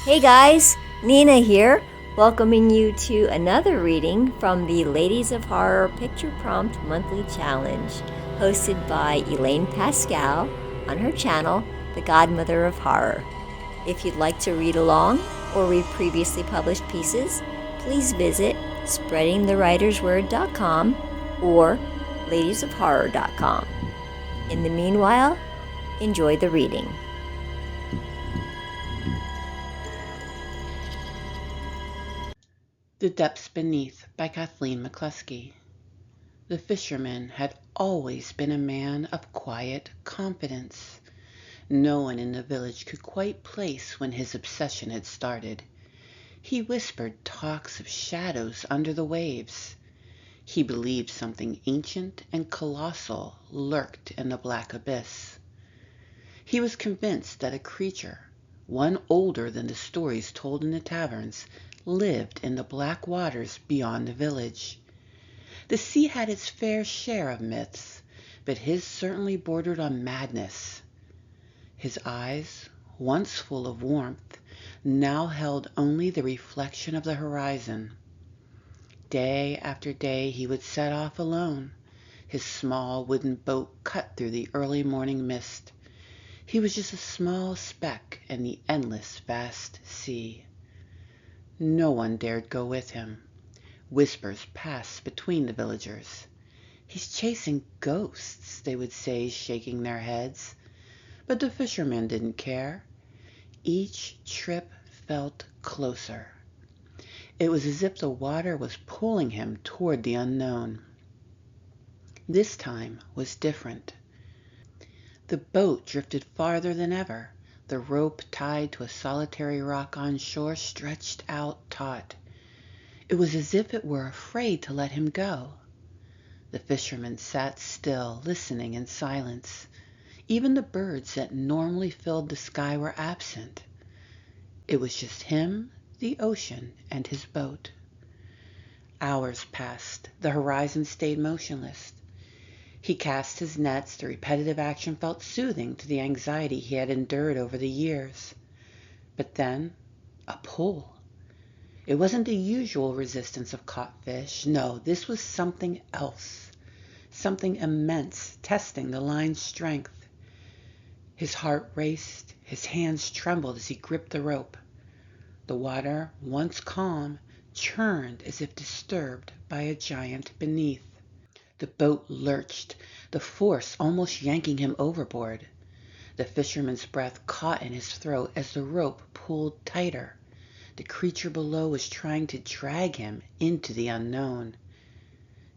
Hey guys, Nina here, welcoming you to another reading from the Ladies of Horror Picture Prompt Monthly Challenge, hosted by Elaine Pascale on her channel, The Godmother of Horror. If you'd like to read along or read previously published pieces, please visit spreadingthewritersword.com or ladiesofhorror.com. In the meanwhile, enjoy the reading. The Depths Beneath by Kathleen McCluskey. The fisherman had always been a man of quiet confidence. No one in the village could quite place when his obsession had started. He whispered talks of shadows under the waves. He believed something ancient and colossal lurked in the black abyss. He was convinced that a creature, one older than the stories told in the taverns, lived in the black waters beyond the village. The sea had its fair share of myths, but his certainly bordered on madness. His eyes, once full of warmth, now held only the reflection of the horizon. Day after day he would set off alone, his small wooden boat cut through the early morning mist. He was just a small speck in the endless vast sea. No one dared go with him. Whispers passed between the villagers. "He's chasing ghosts," they would say, shaking their heads. But the fisherman didn't care. Each trip felt closer. It was as if the water was pulling him toward the unknown. This time was different. The boat drifted farther than ever. The rope tied to a solitary rock on shore stretched out taut. It was as if it were afraid to let him go. The fisherman sat still, listening in silence. Even the birds that normally filled the sky were absent. It was just him, the ocean, and his boat. Hours passed. The horizon stayed motionless. He cast his nets. The repetitive action felt soothing to the anxiety he had endured over the years. But then, a pull. It wasn't the usual resistance of caught fish. No, this was something else. Something immense, testing the line's strength. His heart raced. His hands trembled as he gripped the rope. The water, once calm, churned as if disturbed by a giant beneath. The boat lurched, the force almost yanking him overboard. The fisherman's breath caught in his throat as the rope pulled tighter. The creature below was trying to drag him into the unknown.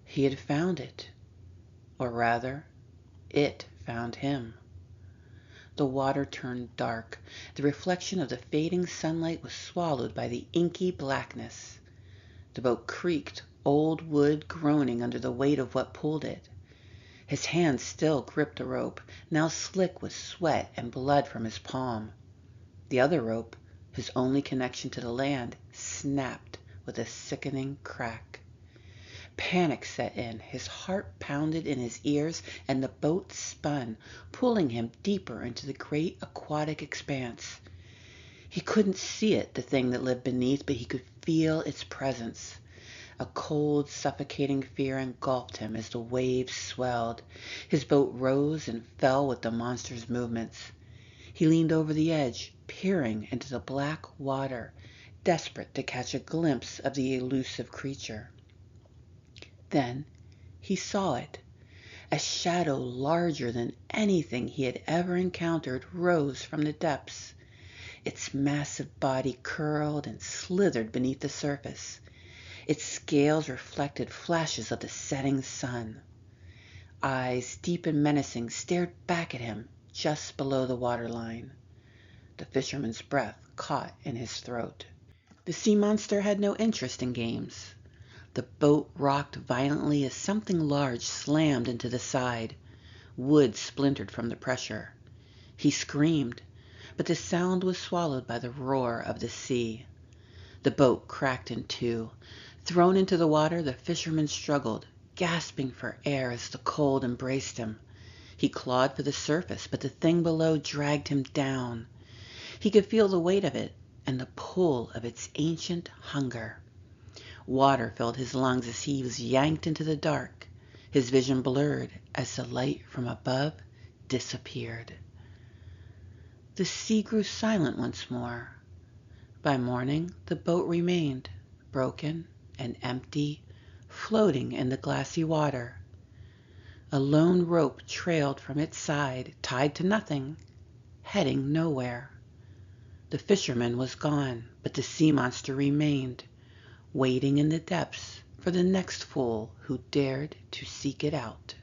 He had found it. Or rather, it found him. The water turned dark. The reflection of the fading sunlight was swallowed by the inky blackness. The boat creaked, old wood groaning under the weight of what pulled it. His hand still gripped the rope, now slick with sweat and blood from his palm. The other rope, his only connection to the land, snapped with a sickening crack. Panic set in. His heart pounded in his ears, and the boat spun, pulling him deeper into the great aquatic expanse. He couldn't see it, the thing that lived beneath, but he could feel its presence. A cold, suffocating fear engulfed him as the waves swelled. His boat rose and fell with the monster's movements. He leaned over the edge, peering into the black water, desperate to catch a glimpse of the elusive creature. Then he saw it. A shadow larger than anything he had ever encountered rose from the depths. Its massive body curled and slithered beneath the surface. Its scales reflected flashes of the setting sun. Eyes, deep and menacing, stared back at him just below the waterline. The fisherman's breath caught in his throat. The sea monster had no interest in games. The boat rocked violently as something large slammed into the side. Wood splintered from the pressure. He screamed, but the sound was swallowed by the roar of the sea. The boat cracked in two. Thrown into the water, the fisherman struggled, gasping for air as the cold embraced him. He clawed for the surface, but the thing below dragged him down. He could feel the weight of it, and the pull of its ancient hunger. Water filled his lungs as he was yanked into the dark, his vision blurred as the light from above disappeared. The sea grew silent once more. By morning, the boat remained, broken and empty, floating in the glassy water. A lone rope trailed from its side, tied to nothing, heading nowhere. The fisherman was gone, but the sea monster remained, waiting in the depths for the next fool who dared to seek it out.